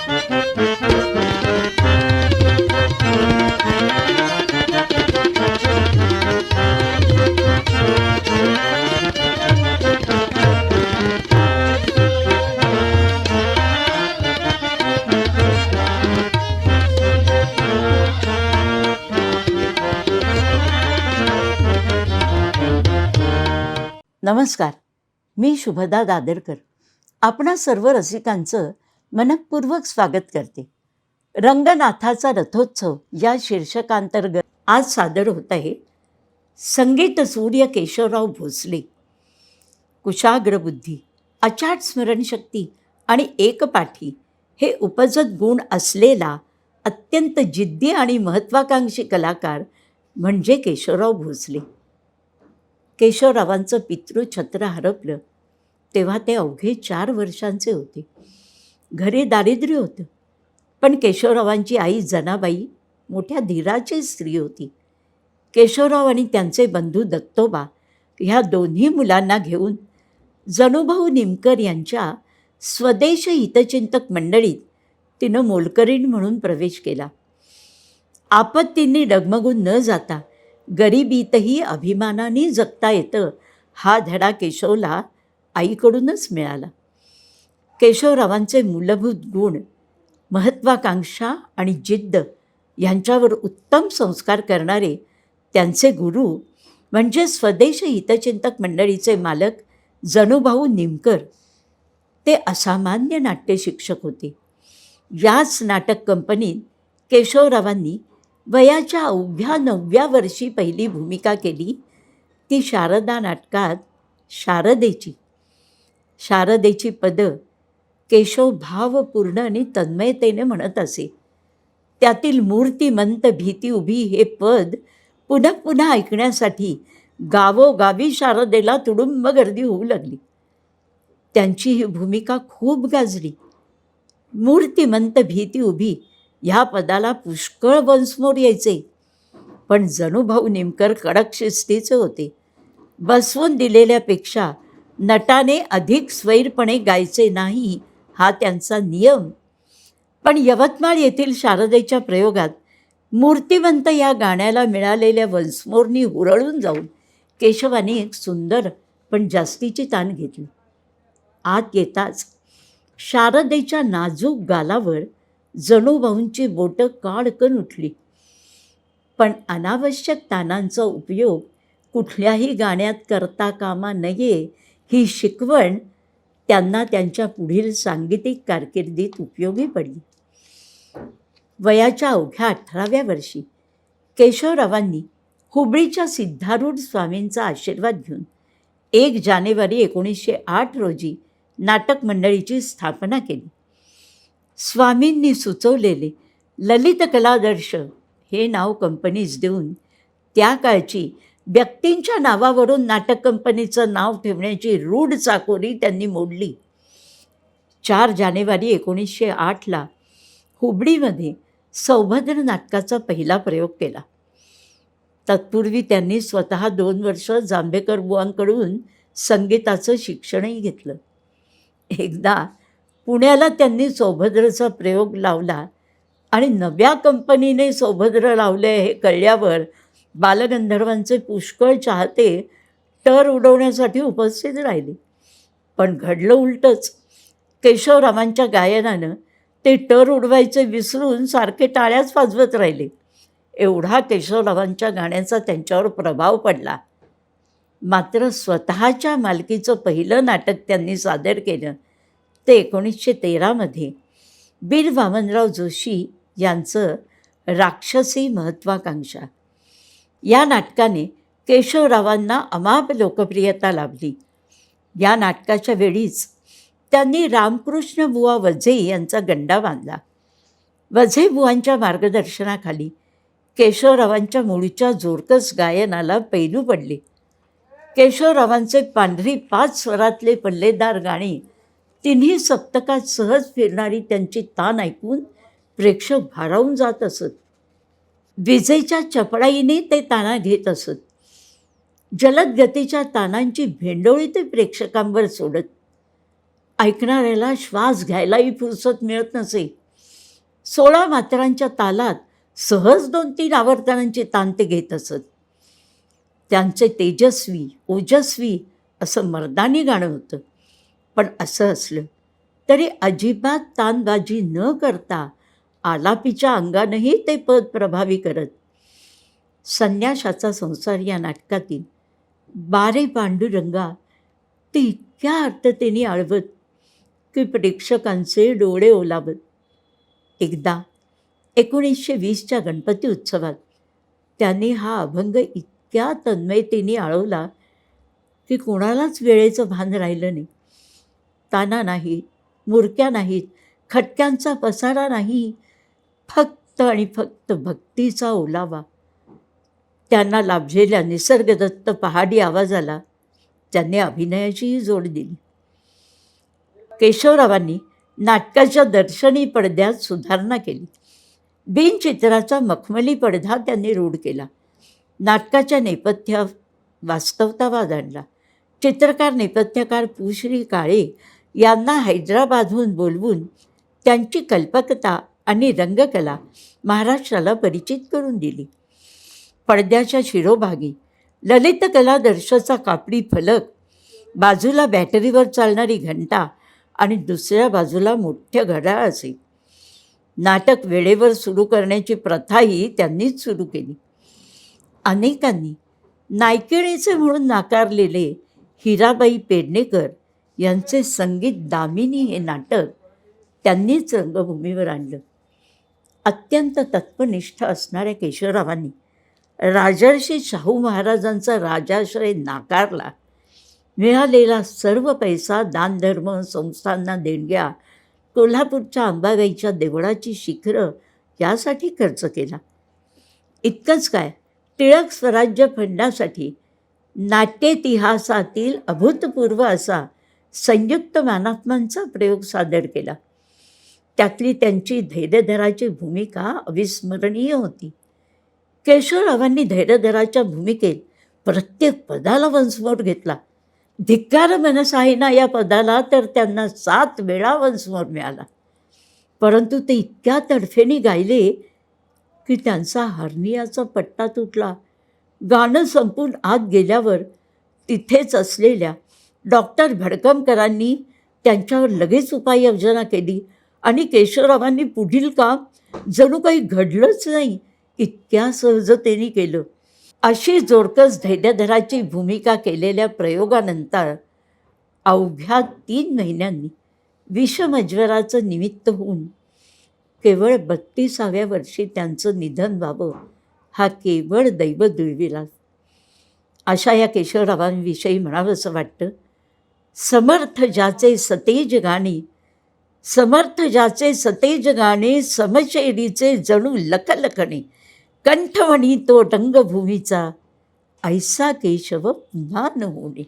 नमस्कार, मी शुभदा दादरकर आपणा सर्व रसिकांचं मनःपूर्वक स्वागत करते. रंगनाथाचा रथोत्सव या शीर्षकांतर्गत आज सादर होत आहे संगीत सूर्य केशवराव भोसले. कुशाग्र बुद्धी, अचाट स्मरणशक्ती आणि एकपाठी हे उपजत गुण असलेला अत्यंत जिद्दी आणि महत्त्वाकांक्षी कलाकार म्हणजे केशवराव भोसले. केशवरावांचं पितृछत्र हरपलं तेव्हा ते अवघे 4 वर्षांचे होते. घरी दारिद्र्य होतं, पण केशवरावांची आई जनाबाई मोठ्या धीराची स्त्री होती. केशवराव आणि त्यांचे बंधू दत्तोबा ह्या दोन्ही मुलांना घेऊन जणूभाऊ निमकर यांच्या स्वदेश हितचिंतक मंडळीत तिनं मोलकरीण म्हणून प्रवेश केला. आपत्तींनी डगमगून न जाता गरिबीतही अभिमानाने जगता येतं हा धडा केशवला आईकडूनच मिळाला. केशवरावांचे मूलभूत गुण महत्त्वाकांक्षा आणि जिद्द यांच्यावर उत्तम संस्कार करणारे त्यांचे गुरु म्हणजे स्वदेश हितचिंतक मंडळीचे मालक जणूभाऊ निमकर. ते असामान्य नाट्य शिक्षक होते. याच नाटक कंपनीत केशवरावांनी वयाच्या अवघ्या 9व्या वर्षी पहिली भूमिका केली, ती शारदा नाटकात शारदेची. शारदेची पदं केशव भावपूर्ण आणि तन्मयतेने म्हणत असे. त्यातील मूर्तिमंत भीती उभी हे पद पुन्हा पुन्हा ऐकण्यासाठी गावोगावी शारदेला तुडुंब गर्दी होऊ लागली. त्यांची ही भूमिका खूप गाजली. मूर्तिमंत भीती उभी ह्या पदाला पुष्कळ वंशमोर यायचे, पण जणूभाऊ निमकर कडक शिस्तीचे होते. बसवून दिलेल्यापेक्षा नटाने अधिक स्वैरपणे गायचे नाही हा त्यांचा नियम. पण यवतमाळ येथील शारदेच्या प्रयोगात मूर्तिमंत या गाण्याला मिळालेल्या वंशमोरनी हुरळून जाऊन केशवाने एक सुंदर पण जास्तीची ताण घेतली. आत येताच शारदेच्या नाजूक गालावर जणूभाऊंची बोटं काडकन उठली. पण अनावश्यक तानांचा उपयोग कुठल्याही गाण्यात करता कामा नये ही शिकवण त्यांना त्यांच्या पुढील सांगीतिक कारकिर्दीत उपयोगी पडली. वयाच्या अवघ्या 18व्या वर्षी केशवरावांनी हुबळीच्या सिद्धारूढ स्वामींचा आशीर्वाद घेऊन 1 जानेवारी 1908 रोजी नाटक मंडळीची स्थापना केली. स्वामींनी सुचवलेले ललित कलादर्श हे नाव कंपनीस देऊन त्या काळची व्यक्तींच्या नावावरून नाटक कंपनीचं नाव ठेवण्याची रूढ चाकोरी त्यांनी मोडली. 4 जानेवारी 1908ला हुबळीमध्ये सौभद्र नाटकाचा पहिला प्रयोग केला. तत्पूर्वी त्यांनी स्वतः 2 वर्ष जांभेकर बुवांकडून संगीताचं शिक्षणही घेतलं. एकदा पुण्याला त्यांनी सौभद्रचा प्रयोग लावला आणि नव्या कंपनीने सौभद्र लावले हे कळल्यावर बालगंधर्वांचे पुष्कळ चाहते टर उडवण्यासाठी उपस्थित राहिले. पण घडलं उलटंच. केशवरावांच्या गायनानं ते टर उडवायचे विसरून सारखे टाळ्याच वाजवत राहिले. एवढा केशवरावांच्या गाण्याचा त्यांच्यावर प्रभाव पडला. मात्र स्वतःच्या मालकीचं पहिलं नाटक त्यांनी सादर केलं ते 1913मध्ये बीर वामनराव जोशी यांचं राक्षसी महत्त्वाकांक्षा. या नाटकाने केशवरावांना अमाप लोकप्रियता लाभली. या नाटकाच्या वेळीच त्यांनी रामकृष्ण बुवा वझे यांचा गंडा बांधला. वझे बुवांच्या मार्गदर्शनाखाली केशवरावांच्या मूळच्या जोरकस गायनाला पैलू पडले. केशवरावांचे पांढरी 5 स्वरातले पल्लेदार गाणी तिन्ही सप्तकात सहज फिरणारी त्यांची तान ऐकून प्रेक्षक भारावून जात असत. विजेच्या चपळाईने ते ताना घेत असत. जलद गतीच्या तानांची भेंडोळी ते प्रेक्षकांवर सोडत. ऐकणाऱ्याला श्वास घ्यायलाही फुरसत मिळत नसे. 16 मात्रांच्या तालात सहज 2-3 आवर्तनांची तान ते घेत असत. त्यांचे तेजस्वी, ओजस्वी असं मर्दानी गाणं होतं. पण असं असलं तरी अजिबात तानबाजी न करता आलापीच्या अंगानंही ते पद प्रभावी करत. संन्याशाचा संसार या नाटकातील बारे पांडुरंगा ते इतक्या आर्ततेने आळवत की प्रेक्षकांचे डोळे ओलावत. एकदा 1920च्या गणपती उत्सवात त्यांनी हा अभंग इतक्या तन्मयतेने आळवला की कोणालाच वेळेचं भान राहिलं नाही. ताना नाहीत, मुरक्या नाहीत, खटक्यांचा पसारा नाही, फक्त आणि फक्त भक्तीचा ओलावा. त्यांना लाभलेल्या निसर्गदत्त पहाडी आवाजाला त्यांनी अभिनयाचीही जोड दिली. केशवरावांनी नाटकाच्या दर्शनी पडद्यात सुधारणा केली. बिनचित्राचा मखमली पडदा त्यांनी रूढ केला. नाटकाच्या नेपथ्यात वास्तवतावाद आणला. चित्रकार नेपथ्यकार पु.श्री. काळे यांना हैदराबादहून बोलवून त्यांची कल्पकता आणि रंगकला महाराष्ट्राला परिचित करून दिली. पडद्याच्या शिरोभागी ललितकला दर्शचा कापडी फलक, बाजूला बॅटरीवर चालणारी घंटा आणि दुसऱ्या बाजूला मोठ्या घड्याळ असे. नाटक वेळेवर सुरू करण्याची प्रथाही त्यांनीच सुरू केली. अनेकांनी नायकिणीचे म्हणून नाकारलेले हिराबाई पेडणेकर यांचे संगीत दामिनी हे नाटक त्यांनीच रंगभूमीवर आणलं. अत्यंत तत्वनिष्ठ असणाऱ्या केशवरावांनी राजर्षी शाहू महाराजांचा राजाश्रय नाकारला. मिळालेला सर्व पैसा दानधर्म, संस्थांना देणग्या, कोल्हापूरच्या अंबाबाईच्या देवळाची शिखरं यासाठी खर्च केला. इतकंच काय, टिळक स्वराज्य फंडासाठी नाट्येतिहासातील अभूतपूर्व असा संयुक्त मानात्मांचा प्रयोग सादर केला. त्यातली त्यांची धैर्यधराची भूमिका अविस्मरणीय होती. केशवरावांनी धैर्यधराच्या भूमिकेत प्रत्येक पदाला वंशमोर घेतला. धिक्कार मनस आहे ना या पदाला तर त्यांना 7 वेळा वंशमोर मिळाला. परंतु ते इतक्या तडफेने गायले की त्यांचा हर्नियाचा पट्टा तुटला. गाणं संपून आत गेल्यावर तिथेच असलेल्या डॉक्टर भडकमकरांनी त्यांच्यावर लगेच उपाययोजना केली आणि केशवरावांनी पुढील काम जणू काही घडलंच नाही इतक्या सहजतेने केलं. अशी जोडकस धैर्यधराची भूमिका केलेल्या प्रयोगानंतर अवघ्या 3 महिन्यांनी विषमज्वराचं निमित्त होऊन केवळ 32व्या वर्षी त्यांचं निधन व्हावं हा केवळ दैव दुर्विलास. अशा या केशवरावांविषयी म्हणावंसं वाटतं, समर्थ ज्याचे सतेज गाणे, समर्थ ज्याचे सतेज गाणे, समशेरीचे जणू लखलखणे, कंठमणी तो रंगभूमीचा, ऐसा केशव पुन्हा न होणे.